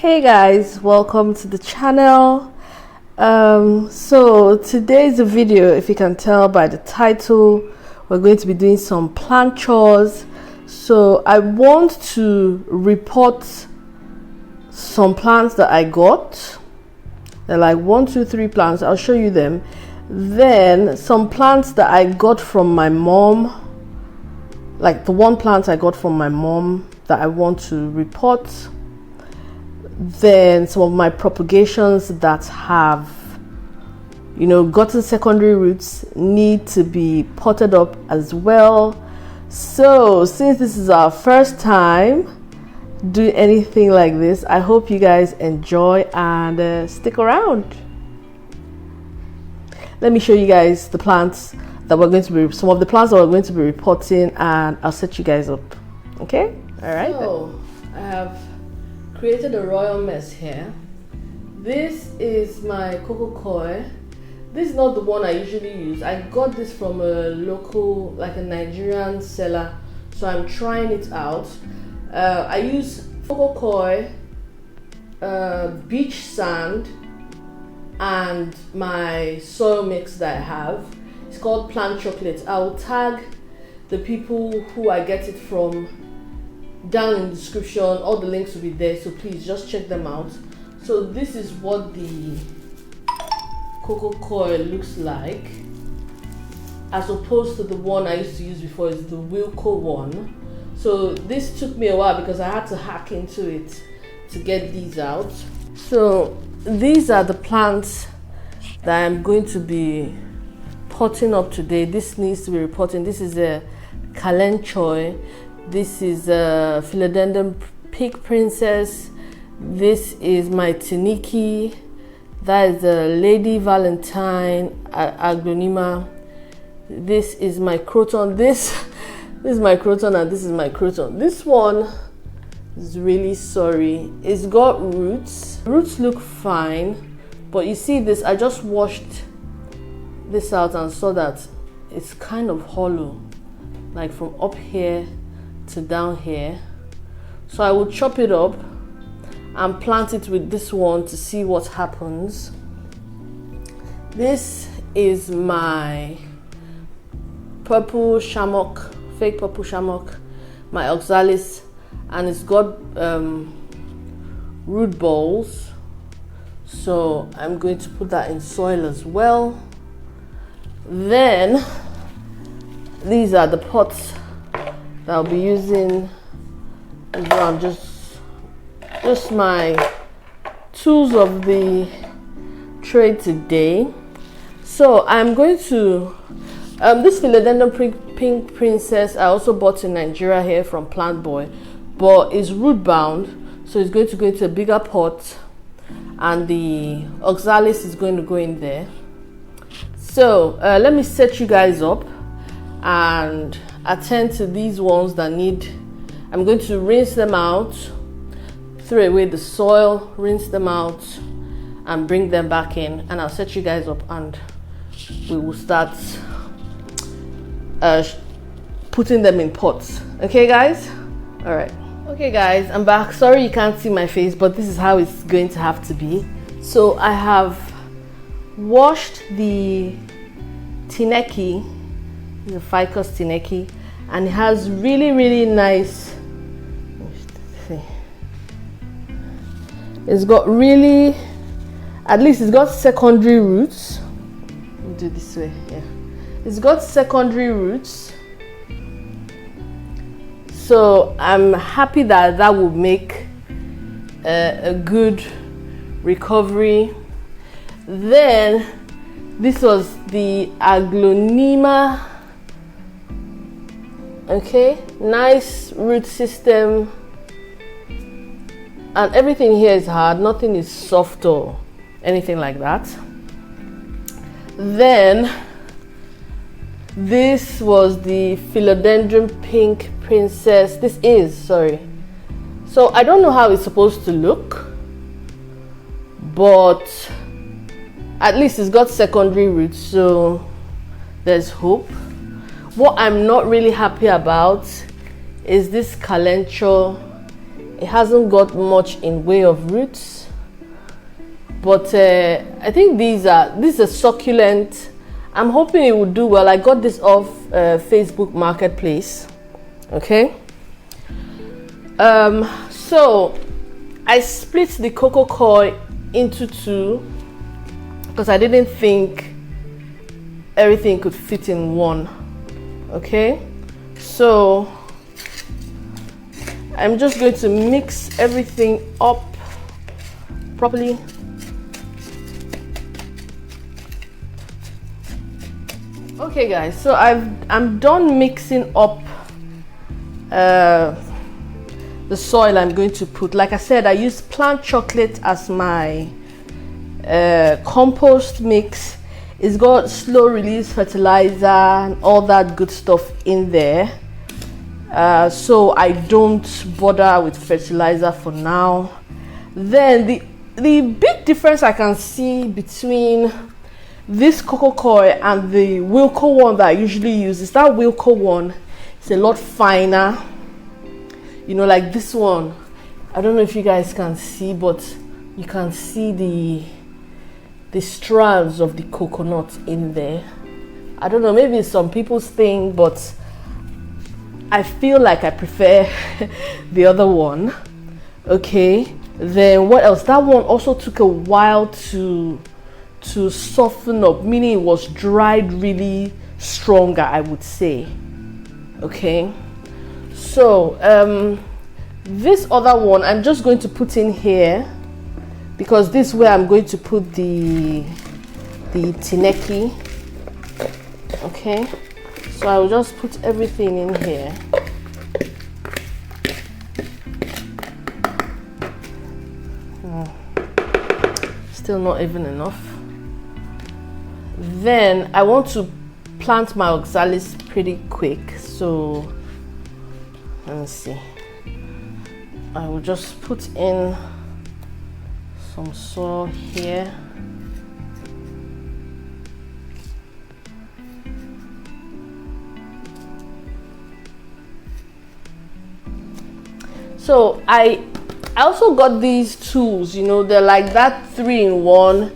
Hey guys, welcome to the channel. So today's video, if you can tell by the title, we're going to be doing some plant chores. So I want to repot some plants that I got. They're like 1, 2, 3 plants. I'll show you them. Then some plants that I got from my mom, like the one plant I got from my mom that I want to repot. Then some of my propagations that have, gotten secondary roots need to be potted up as well. So since this is our first time doing anything like this, I hope you guys enjoy and stick around. Let me show you guys the plants that we're going to be, some of the plants that we're going to be repotting, and I'll set you guys up. Okay? All right. So I have created a royal mess here. This is my coco coir. This is not the one I usually use. I got this from a local, like a Nigerian seller, so I'm trying it out. I use coco coir, beach sand, and my soil mix that I have. It's called Plant Chocolate. I'll tag the people who I get it from down in the description. All the links will be there, so please just check them out. So this is what the coco coir looks like, as opposed to the one I used to use before. Is the Wilco one. So this took me a while because I had to hack into it to get these out. So these are the plants that I'm going to be potting up today. This needs to be repotting. This is a calenchoy. This is a philodendron pink princess. This is my tiniki. That is a lady valentine aglonema. This is my croton. This is my croton, and this is my croton. This one is really sorry. It's got roots. Roots look fine, but you see this, I just washed this out and saw that it's kind of hollow, like from up here to down here. So I will chop it up and plant it with this one to see what happens. This is my purple shamrock, fake purple shamrock, my oxalis, and it's got root balls, so I'm going to put that in soil as well. Then these are the pots that I'll be using as well. Just my tools of the trade today. So I'm going to this philodendron pink princess I also bought in Nigeria here from Plant Boy, but it's root bound, so it's going to go into a bigger pot, and the oxalis is going to go in there. So let me set you guys up and attend to these ones that need. I'm going to rinse them out, throw away the soil, rinse them out, and bring them back in, and I'll set you guys up and we will start putting them in pots. Okay guys? All right. Okay guys, I'm back. Sorry you can't see my face, but this is how it's going to have to be. So I have washed the tineki, the ficus tineki, and it has really nice, it's got really, at least it's got secondary roots. Let me do it this way. Yeah, it's got secondary roots, so I'm happy that that will make a good recovery. Then this was the aglonema. Okay, nice root system, and everything here is hard, nothing is soft or anything like that. Then this was the philodendron pink princess. So I don't know how it's supposed to look, but at least it's got secondary roots, so there's hope. What I'm not really happy about is this calencho It hasn't got much in way of roots, but I think this is a succulent. I'm hoping it will do well. I got this off Facebook Marketplace. Okay. So I split the coco coir into two because I didn't think everything could fit in one. Okay, so I'm just going to mix everything up properly. Okay guys, so I'm done mixing up the soil I'm going to put. Like I said, I use plant chocolate as my compost mix. It's got slow release fertilizer and all that good stuff in there. So I don't bother with fertilizer for now. Then the big difference I can see between this coco coir and the Wilco one that I usually use is that Wilco one is a lot finer. You know, like this one, I don't know if you guys can see, but you can see the strands of the coconut in there. I don't know, maybe it's some people's thing, but I feel like I prefer the other one. Okay, then what else? That one also took a while to soften up, meaning it was dried really stronger, I would say. Okay, so this other one I'm just going to put in here because this is where I'm going to put the tineke. Okay, so I will just put everything in here. Still not even enough. Then I want to plant my oxalis pretty quick, so let me see. I will just put in some soil here. So I also got these tools, you know, they're like that 3-in-1.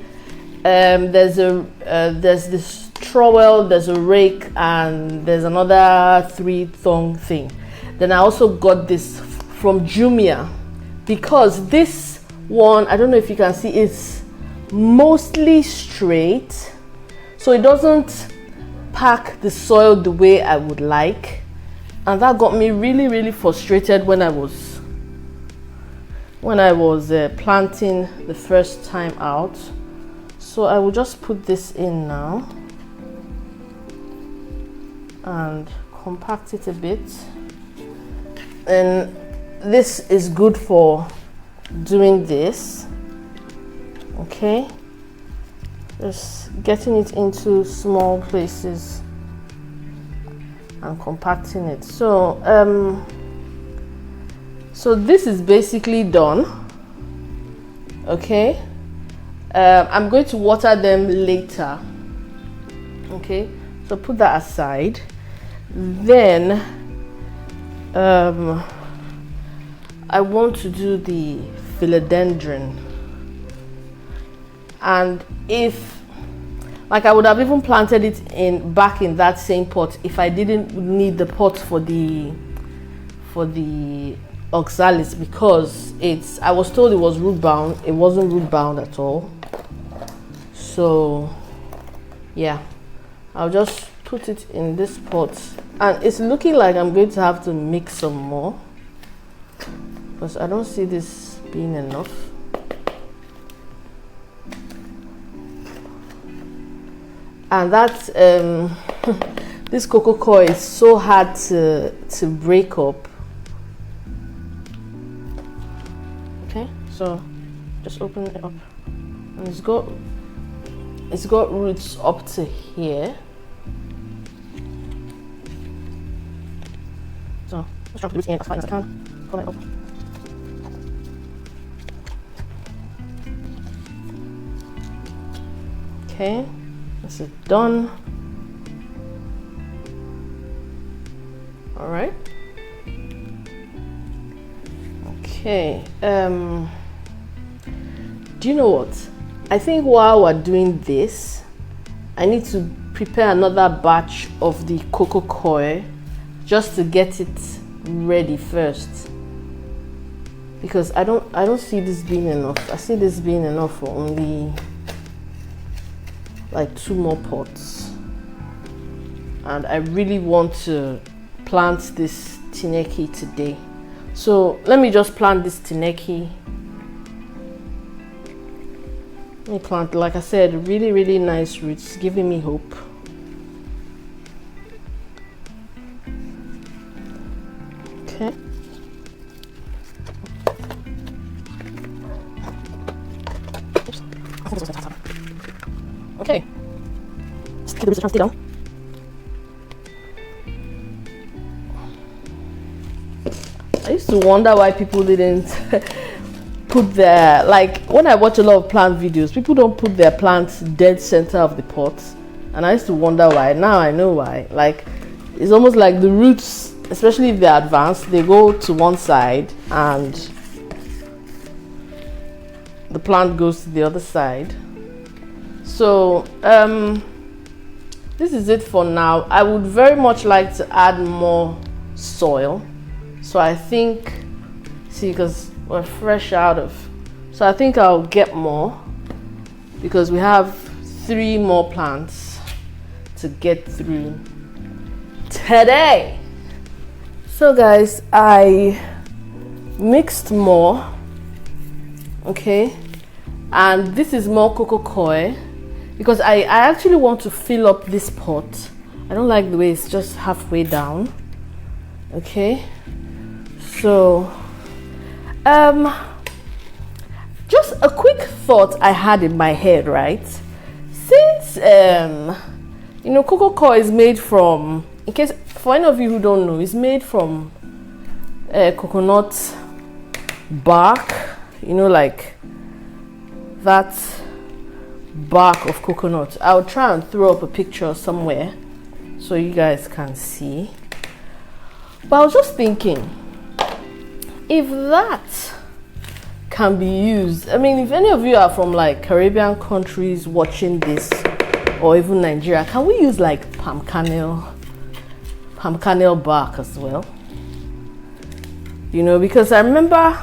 There's this trowel, there's a rake, and there's another 3-thong thing. Then I also got this from Jumia because this one, I don't know if you can see, it's mostly straight, so it doesn't pack the soil the way I would like, and that got me really frustrated when I was planting the first time out. So I will just put this in now and compact it a bit. And this is good for doing this. Okay, just getting it into small places and compacting it. So so this is basically done. Okay, I'm going to water them later. Okay, so put that aside. Then I want to do the philodendron, and if like I would have even planted it back in that same pot if I didn't need the pot for the oxalis, because I was told it was root bound. It wasn't root bound at all. So yeah, I'll just put it in this pot, and it's looking like I'm going to have to mix some more because I don't see this being enough. And that's this coco coir is so hard to break up. Okay, so just open it up, and it's got roots up to here. So let's try to put it in as far as I can. Pull it up. Okay, this is done. All right. Okay. Okay, do you know what? I think while we're doing this, I need to prepare another batch of the cocoa coir just to get it ready first, because I don't see this being enough. I see this being enough for only like 2 more pots, and I really want to plant this tineke today. So let me just plant this tineke. Let me plant, like I said, really nice roots, giving me hope. Okay. Okay. Just keep the roots down. I used to wonder why people didn't put their, like when I watch a lot of plant videos, people don't put their plants dead center of the pot, and I used to wonder why. Now I know why. Like it's almost like the roots, especially if they're advanced, they go to one side and the plant goes to the other side. So this is it for now. I would very much like to add more soil. So I think, see, because we're fresh out of, so I think I'll get more, because we have 3 more plants to get through today. So guys, I mixed more, okay, and this is more cocoa coir, because I actually want to fill up this pot. I don't like the way it's just halfway down. Okay, so just a quick thought I had in my head, right? Since you know, cocoa coir is made from, in case for any of you who don't know, it's made from coconut bark, you know, like that bark of coconut. I'll try and throw up a picture somewhere so you guys can see. But I was just thinking, if that can be used, I mean, if any of you are from like Caribbean countries watching this, or even Nigeria, can we use like palm kernel bark as well? You know, because I remember,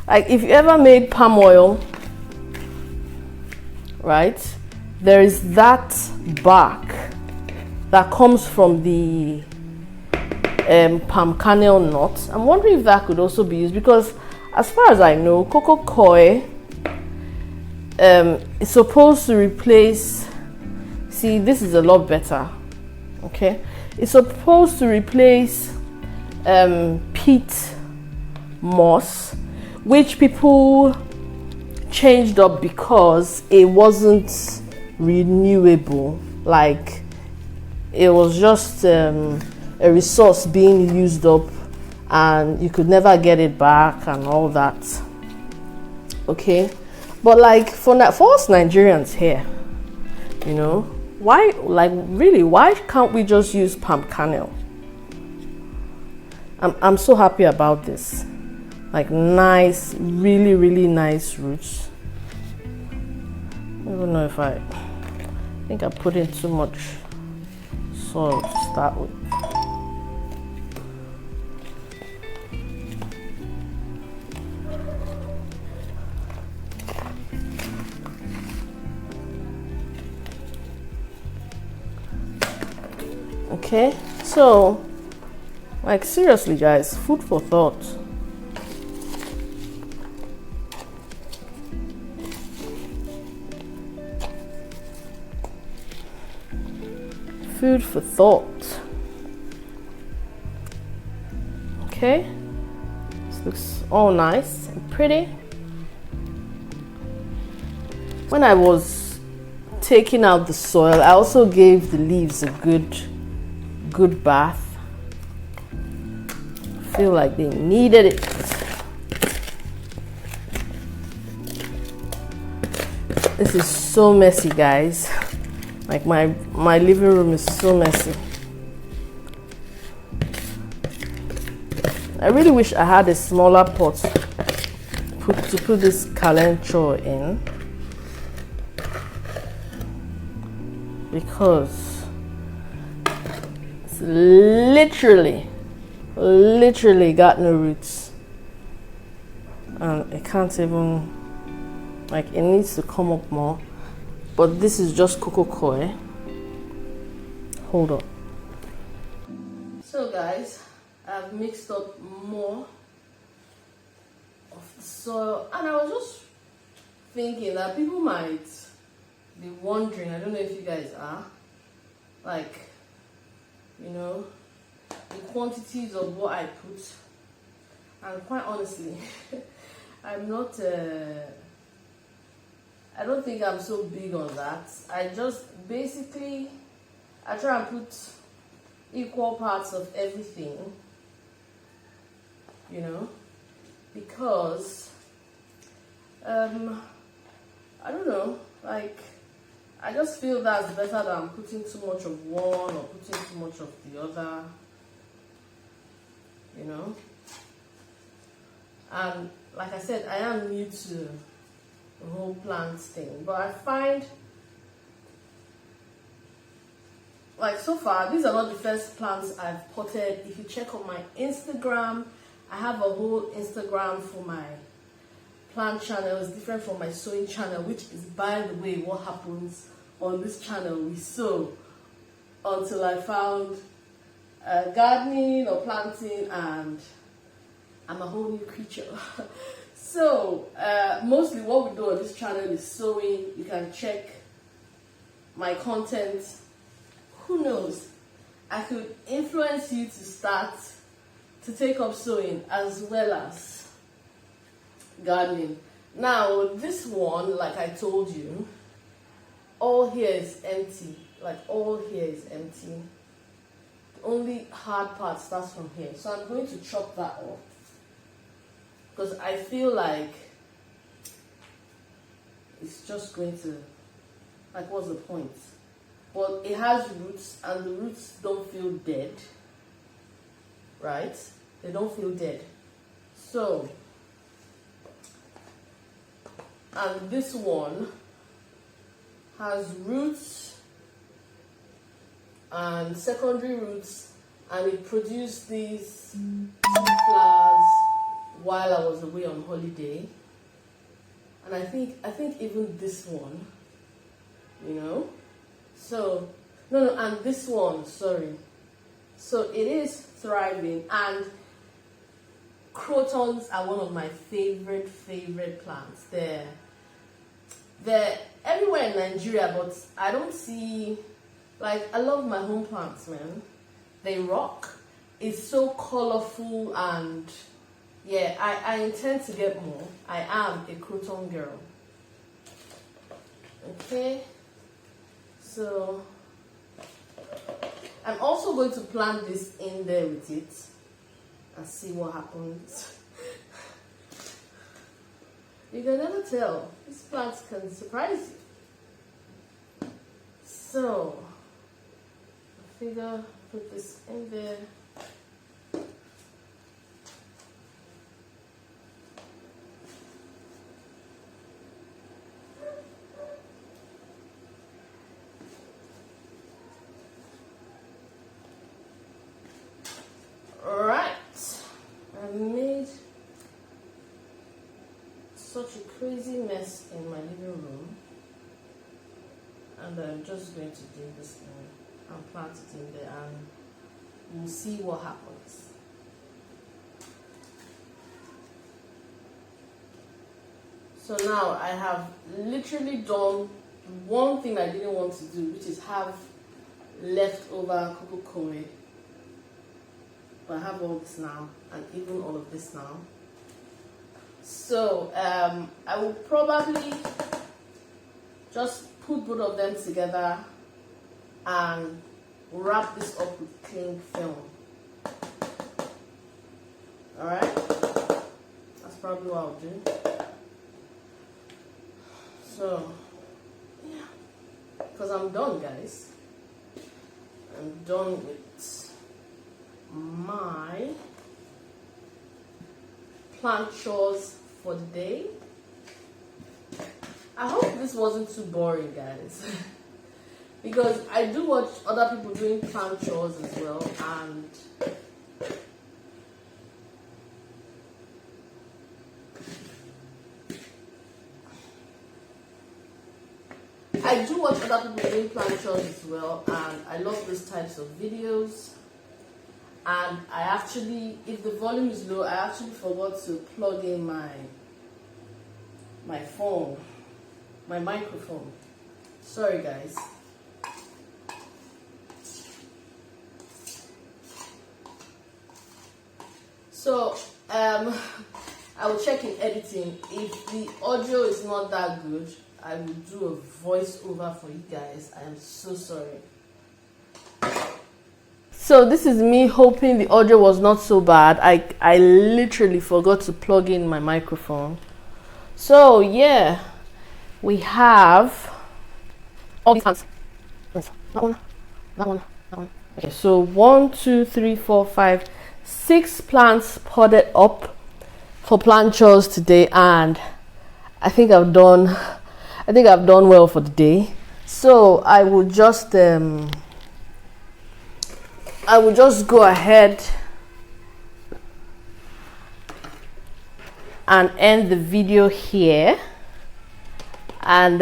like, if you ever made palm oil, right, there is that bark that comes from the palm kernel nut. I'm wondering if that could also be used, because as far as I know, cocoa coir is supposed to replace, see, this is a lot better, okay, it's supposed to replace peat moss, which people changed up because it wasn't renewable, like it was just a resource being used up and you could never get it back and all that. Okay, but like for us Nigerians here, you know, why, like really, why can't we just use palm kernel? I'm so happy about this. Like nice, really nice roots. I don't know if I think I put in too much soil to start with. Okay, so like seriously guys, food for thought. Food for thought. Okay, this looks all nice and pretty. When I was taking out the soil, I also gave the leaves a good bath. I feel like they needed it. This is so messy, guys. Like my living room is so messy. I really wish I had a smaller pot to put this calenture in because it's literally got no roots, and it can't even, like, it needs to come up more. But this is just cocoa coir. Hold on. So guys, I've mixed up more of the soil, and I was just thinking that people might be wondering, I don't know if you guys are, like, you know, the quantities of what I put. And quite honestly, I'm not I don't think I'm so big on that. I just basically, I try and put equal parts of everything, you know, because I don't know, like, I just feel that's better than putting too much of one or putting too much of the other, you know. And like I said, I am new to the whole plant thing, but I find, like, so far these are not the first plants I've potted. If you check on my Instagram, I have a whole Instagram for my plant channel. It's different from my sowing channel, which is, by the way, what happens on this channel. We sow until I found gardening or planting, and I'm a whole new creature. So mostly what we do on this channel is sewing. You can check my content. Who knows, I could influence you to take up sewing as well as gardening. Now this one, like I told you, all here is empty. Like, all here is empty. The only hard part starts from here. So I'm going to chop that off, because I feel like it's just going to, like, what's the point? But it has roots, and the roots don't feel dead, right? They don't feel dead. So, and this one has roots and secondary roots, and it produced these flowers while I was away on holiday. And I think even this one, you know, so no, and this one, sorry, so it is thriving. And crotons are one of my favorite plants. They're everywhere in Nigeria, but I don't see, like, I love my home plants, man. They rock. It's so colorful, and yeah, I intend to get more. I am a croton girl. Okay, so I'm also going to plant this in there with it and see what happens. You can never tell. These plants can surprise you. So I figure put this in there. Such a crazy mess in my living room, and I'm just going to do this thing and plant it in there, and we'll see what happens. So now I have literally done one thing I didn't want to do, which is have leftover cocoa coir. But I have all this now, and even all of this now. So I will probably just put both of them together and wrap this up with cling film. Alright? That's probably what I'll do. So, yeah. Because I'm done, guys. I'm done with my plant chores for the day. this wasn't too boring, guys. Because I do watch other people doing plant chores as well, and I love these types of videos. And I actually, if the volume is low, I actually forgot to plug in my phone, my microphone. Sorry, guys. So, I will check in editing. If the audio is not that good, I will do a voiceover for you guys. I am so sorry. So this is me hoping the audio was not so bad. I literally forgot to plug in my microphone. So yeah, we have all these plants. That one. Okay, so 1, 2, 3, 4, 5, 6 plants potted up for plant chores today, and I think I've done well for the day. So I will just go ahead and end the video here. And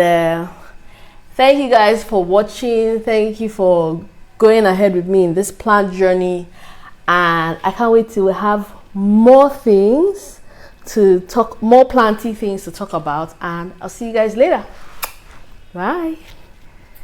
thank you guys for watching. Thank you for going ahead with me in this plant journey. And I can't wait till we have more things to talk, more planty things to talk about. And I'll see you guys later. Bye.